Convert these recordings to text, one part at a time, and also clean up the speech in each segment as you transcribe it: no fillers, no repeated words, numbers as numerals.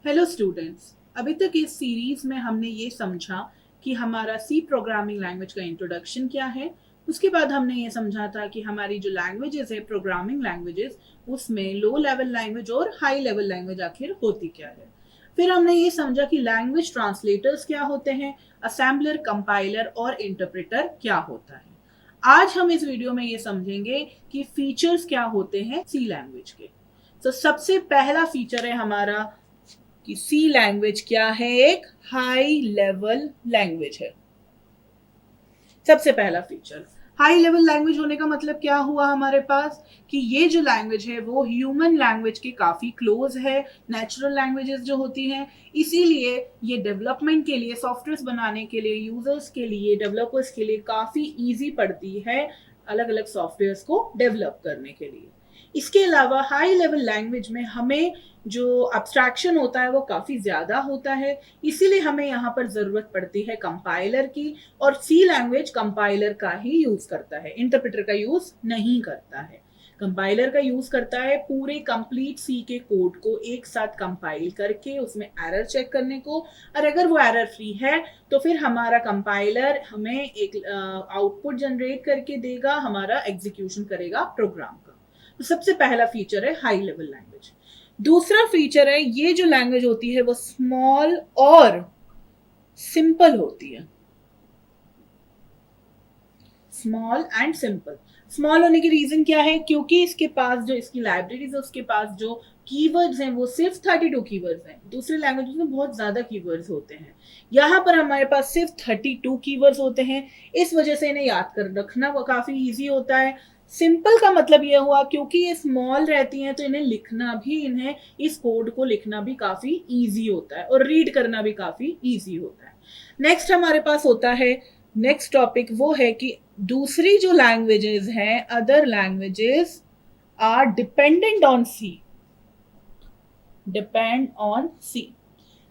Hello students, अभी तक इस सीरीज में हमने ये समझा कि हमारा सी प्रोग्रामिंग लैंग्वेज का इंट्रोडक्शन क्या है। उसके बाद हमने ये समझा था कि हमारी जो लैंग्वेजेस है प्रोग्रामिंग लैंग्वेजेस, उसमें लो लेवल लैंग्वेज और हाई लेवल लैंग्वेज आखिर होती क्या है। फिर हमने ये समझा कि लैंग्वेज ट्रांसलेटर्स क्या होते हैं, असेंबलर, कंपाइलर और इंटरप्रेटर क्या होता है। आज हम इस वीडियो में ये समझेंगे कि फीचर्स क्या होते हैं सी लैंग्वेज के। तो सबसे पहला फीचर है हमारा कि सी लैंग्वेज क्या है, एक हाई लेवल लैंग्वेज है। सबसे पहला फीचर हाई लेवल लैंग्वेज होने का मतलब क्या हुआ हमारे पास कि ये जो लैंग्वेज है वो ह्यूमन लैंग्वेज के काफी क्लोज है, नेचुरल लैंग्वेजेस जो होती हैं। इसीलिए ये डेवलपमेंट के लिए, सॉफ्टवेयर बनाने के लिए, यूजर्स के लिए, डेवलपर्स के लिए काफी इजी पड़ती है अलग अलग सॉफ्टवेयर्स को डेवलप करने के लिए। इसके अलावा हाई लेवल लैंग्वेज में हमें जो अब्स्ट्रैक्शन होता है वो काफी ज्यादा होता है, इसीलिए हमें यहाँ पर जरूरत पड़ती है कंपाइलर की। और सी लैंग्वेज कंपाइलर का ही यूज करता है, इंटरप्रेटर का यूज नहीं करता है। कंपाइलर का यूज करता है पूरे कंप्लीट सी के कोड को एक साथ कंपाइल करके उसमें एरर चेक करने को, और अगर वो एरर फ्री है तो फिर हमारा कंपाइलर हमें एक आउटपुट जनरेट करके देगा, हमारा एग्जीक्यूशन करेगा प्रोग्राम का। तो सबसे पहला फीचर है हाई लेवल लैंग्वेज। दूसरा फीचर है ये जो लैंग्वेज होती है वो स्मॉल और सिंपल होती है। Small and simple. स्मॉल होने की रीजन क्या है, क्योंकि इसके पास जो इसकी लाइब्रेरीज है उसके पास जो कीवर्ड्स हैं वो सिर्फ 32 कीवर्ड्स हैं। दूसरे लैंग्वेजेस में बहुत ज्यादा कीवर्ड्स होते हैं, यहाँ पर हमारे पास सिर्फ 32 कीवर्ड्स होते हैं। इस वजह से इन्हें याद कर रखना वो काफी इजी होता है। सिंपल का मतलब यह हुआ क्योंकि ये स्मॉल रहती हैं तो इन्हें लिखना भी, इन्हें इस कोड को लिखना भी काफी इजी होता है और रीड करना भी काफी इजी होता है। नेक्स्ट हमारे पास होता है, नेक्स्ट टॉपिक वो है कि दूसरी जो लैंग्वेजेस हैं, other languages are dependent on C, depend on C.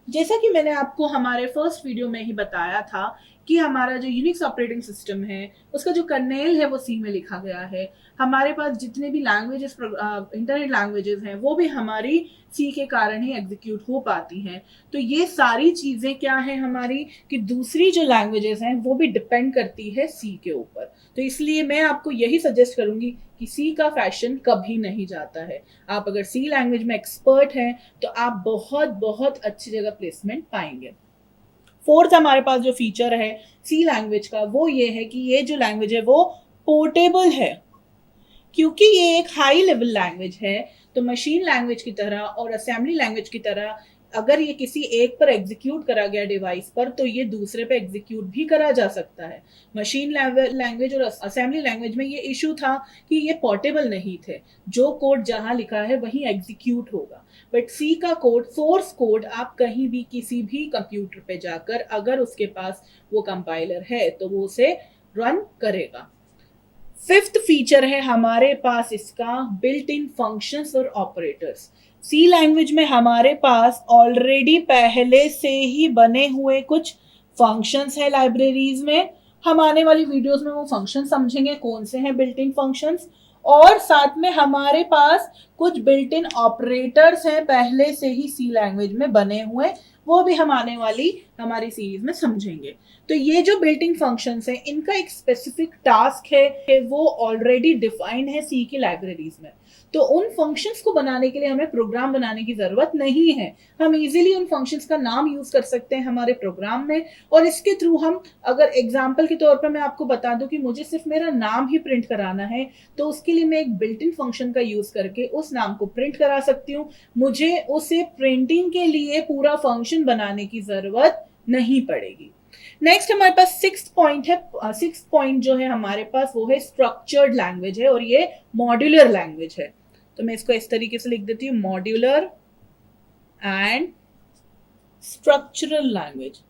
जैसा कि मैंने आपको हमारे फर्स्ट वीडियो में ही बताया था कि हमारा जो यूनिक्स ऑपरेटिंग सिस्टम है उसका जो कर्नेल है वो सी में लिखा गया है। हमारे पास जितने भी लैंग्वेजेस, इंटरनेट लैंग्वेजेस हैं वो भी हमारी सी के कारण ही एग्जीक्यूट हो पाती हैं। तो ये सारी चीजें क्या है हमारी कि दूसरी जो लैंग्वेजेस हैं वो भी डिपेंड करती है सी के ऊपर। तो इसलिए मैं आपको यही सजेस्ट करूंगी कि सी का फैशन कभी नहीं जाता है। आप अगर सी लैंग्वेज में एक्सपर्ट हैं तो आप बहुत बहुत अच्छी जगह प्लेसमेंट पाएंगे। फोर्थ हमारे पास जो फीचर है सी लैंग्वेज का वो ये है कि ये जो लैंग्वेज है वो पोर्टेबल है। क्योंकि ये एक हाई लेवल लैंग्वेज है तो मशीन लैंग्वेज की तरह और असेंबली लैंग्वेज की तरह अगर ये किसी एक पर एग्जीक्यूट करा गया डिवाइस पर तो ये दूसरे पे एग्जीक्यूट भी करा जा सकता है। मशीन लैंग्वेज और असेंबली लैंग्वेज में ये इशू था कि ये पोर्टेबल नहीं थे, जो कोड जहां लिखा है वहीं एग्जीक्यूट होगा। बट सी का कोड, सोर्स कोड, आप कहीं भी किसी भी कंप्यूटर पे जाकर अगर उसके पास वो कंपाइलर है तो वो उसे रन करेगा। फिफ्थ फीचर है हमारे पास इसका बिल्ट इन फंक्शंस और ऑपरेटर्स। सी लैंग्वेज में हमारे पास ऑलरेडी पहले से ही बने हुए कुछ फंक्शंस हैं लाइब्रेरीज में। हम आने वाली वीडियोस में वो फंक्शन समझेंगे कौन से हैं बिल्ट इन फंक्शंस, और साथ में हमारे पास कुछ बिल्ट इन ऑपरेटर्स हैं पहले से ही सी लैंग्वेज में बने हुए, वो भी हम आने वाली हमारी सीरीज में समझेंगे। तो ये जो बिल्ट इन फंक्शंस हैं इनका एक स्पेसिफिक टास्क है, वो ऑलरेडी डिफाइंड है सी की लाइब्रेरीज में। तो उन फंक्शंस को बनाने के लिए हमें प्रोग्राम बनाने की जरूरत नहीं है, हम इजीली उन फंक्शंस का नाम यूज कर सकते हैं हमारे प्रोग्राम में। और इसके थ्रू हम, अगर एग्जांपल के तौर पर मैं आपको बता दूं कि मुझे सिर्फ मेरा नाम ही प्रिंट कराना है तो उसके लिए मैं एक बिल्ट इन फंक्शन का यूज करके उस नाम को प्रिंट करा सकती हूँ। मुझे उसे प्रिंटिंग के लिए पूरा फंक्शन बनाने की जरूरत नहीं पड़ेगी। नेक्स्ट हमारे पास सिक्स पॉइंट है। सिक्स पॉइंट जो है हमारे पास वो है स्ट्रक्चर्ड लैंग्वेज है और ये मॉड्यूलर लैंग्वेज है। तो मैं इसको इस तरीके से लिख देती हूँ, modular and structural language.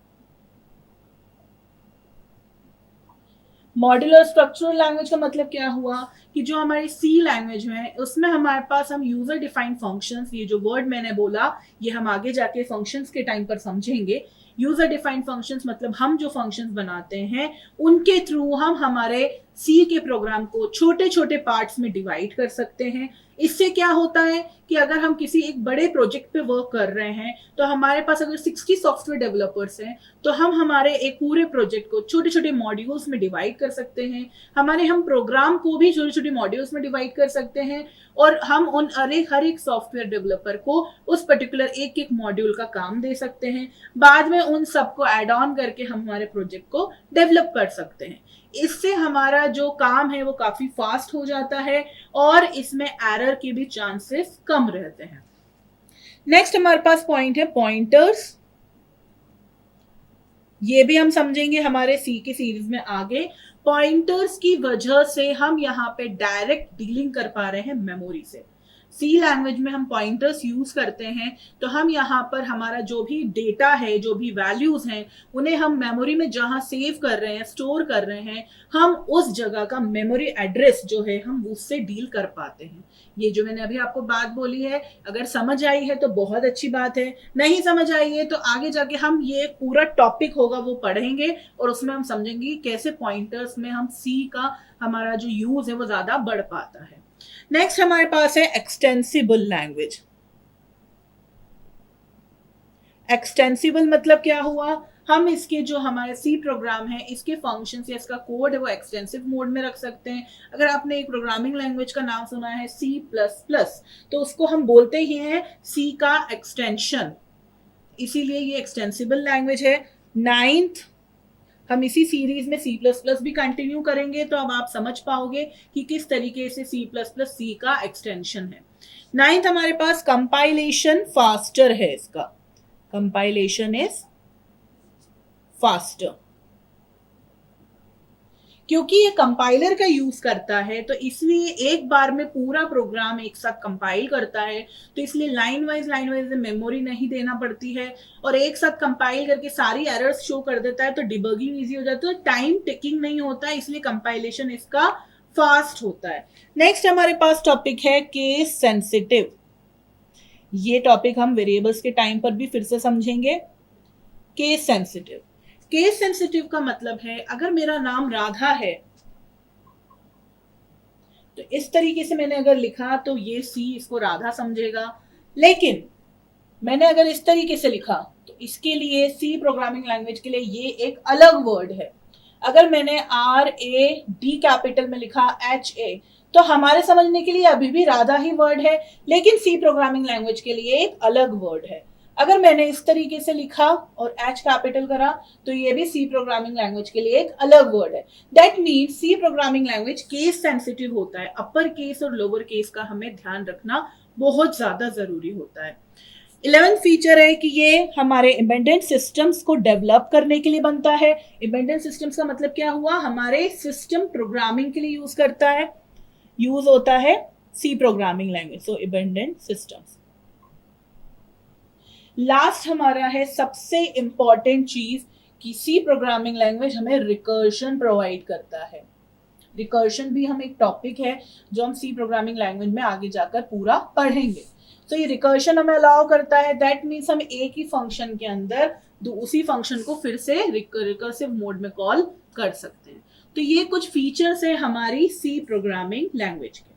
Modular structural language का मतलब क्या हुआ कि जो हमारी सी लैंग्वेज में है उसमें हमारे पास हम यूजर डिफाइंड फंक्शंस, ये जो वर्ड मैंने बोला ये हम आगे जाके फंक्शंस के टाइम पर समझेंगे। यूजर डिफाइंड फंक्शंस मतलब हम जो फंक्शंस बनाते हैं उनके थ्रू हम हमारे सी के प्रोग्राम को छोटे छोटे पार्ट्स में डिवाइड कर सकते हैं। इससे क्या होता है कि अगर हम किसी एक बड़े प्रोजेक्ट पे वर्क कर रहे हैं तो हमारे पास अगर 60 सॉफ्टवेयर डेवलपर्स हैं तो हम हमारे एक पूरे प्रोजेक्ट को छोटे छोटे मॉड्यूल्स में डिवाइड कर सकते हैं। हम प्रोग्राम को भी छोटे छोटे मॉड्यूल्स में डिवाइड कर सकते हैं और हम उन हर एक सॉफ्टवेयर डेवलपर को उस पर्टिकुलर एक एक मॉड्यूल का काम दे सकते हैं। बाद में उन सबको ऐड ऑन करके हम हमारे प्रोजेक्ट को डेवलप कर सकते हैं। इससे हमारा जो काम है वो काफी फास्ट हो जाता है और इसमें एरर के भी चांसेस कम रहते हैं। नेक्स्ट हमारे पास पॉइंट है पॉइंटर्स। ये भी हम समझेंगे हमारे सी की सीरीज में आगे। पॉइंटर्स की वजह से हम यहाँ पे डायरेक्ट डीलिंग कर पा रहे हैं मेमोरी से। सी लैंग्वेज में हम पॉइंटर्स यूज करते हैं तो हम यहाँ पर हमारा जो भी डेटा है, जो भी वैल्यूज हैं, उन्हें हम मेमोरी में जहां सेव कर रहे हैं, स्टोर कर रहे हैं, हम उस जगह का मेमोरी एड्रेस जो है हम उससे डील कर पाते हैं। ये जो मैंने अभी आपको बात बोली है, अगर समझ आई है तो बहुत अच्छी बात है, नहीं समझ आई है तो आगे जाके हम ये पूरा टॉपिक होगा वो पढ़ेंगे और उसमें हम समझेंगे कैसे पॉइंटर्स में हम सी का हमारा जो यूज है वो ज्यादा बढ़ पाता है। नेक्स्ट हमारे पास है एक्सटेंसिबल लैंग्वेज। एक्सटेंसिबल मतलब क्या हुआ, हम इसके जो हमारे सी प्रोग्राम है इसके फंक्शंस या इसका कोड है वो एक्सटेंसिव मोड में रख सकते हैं। अगर आपने एक प्रोग्रामिंग लैंग्वेज का नाम सुना है C++, तो उसको हम बोलते ही हैं सी का एक्सटेंशन, इसीलिए ये एक्सटेंसिबल लैंग्वेज है। 9th हम इसी सीरीज में C++ भी कंटिन्यू करेंगे तो अब आप समझ पाओगे कि किस तरीके से C++ सी का एक्सटेंशन है। 9th हमारे पास कंपाइलेशन फास्टर है। इसका कंपाइलेशन इज फास्टर, क्योंकि ये कंपाइलर का यूज करता है तो इसलिए एक बार में पूरा प्रोग्राम एक साथ कंपाइल करता है, तो इसलिए लाइन वाइज मेमोरी नहीं देना पड़ती है और एक साथ कंपाइल करके सारी एरर्स शो कर देता है तो डिबगिंग इजी हो जाता है, तो टाइम टेकिंग नहीं होता है, इसलिए कंपाइलेशन इसका फास्ट होता है। नेक्स्ट हमारे पास टॉपिक है केस सेंसिटिव। ये टॉपिक हम वेरिएबल्स के टाइम पर भी फिर से समझेंगे। केस सेंसिटिव, केस सेंसिटिव का मतलब है अगर मेरा नाम राधा है तो इस तरीके से मैंने अगर लिखा तो ये सी इसको राधा समझेगा, लेकिन मैंने अगर इस तरीके से लिखा तो इसके लिए सी प्रोग्रामिंग लैंग्वेज के लिए ये एक अलग वर्ड है। अगर मैंने RAD कैपिटल में लिखा HA तो हमारे समझने के लिए अभी भी राधा ही वर्ड है, लेकिन सी प्रोग्रामिंग लैंग्वेज के लिए एक अलग वर्ड है। अगर मैंने इस तरीके से लिखा और H कैपिटल करा तो ये भी सी प्रोग्रामिंग लैंग्वेज के लिए एक अलग वर्ड है। That means C programming language case sensitive होता है। अपर केस और लोअर केस का हमें ध्यान रखना बहुत ज्यादा जरूरी होता है। 11th फीचर है कि ये हमारे एम्बेडेड सिस्टम्स को डेवलप करने के लिए बनता है। एम्बेडेड सिस्टम्स का मतलब क्या हुआ, हमारे सिस्टम प्रोग्रामिंग के लिए यूज करता है, यूज होता है सी प्रोग्रामिंग लैंग्वेज, सो एम्बेडेड सिस्टम्स। लास्ट हमारा है सबसे इंपॉर्टेंट चीज कि सी प्रोग्रामिंग लैंग्वेज हमें रिकर्शन प्रोवाइड करता है। रिकर्शन भी हम एक टॉपिक है जो हम सी प्रोग्रामिंग लैंग्वेज में आगे जाकर पूरा पढ़ेंगे। तो ये रिकर्शन हमें अलाउ करता है, दैट मीन्स हम एक ही फंक्शन के अंदर उसी फंक्शन को फिर से रिकर्सिव मोड में कॉल कर सकते हैं। तो ये कुछ फीचर्स है हमारी सी प्रोग्रामिंग लैंग्वेज के।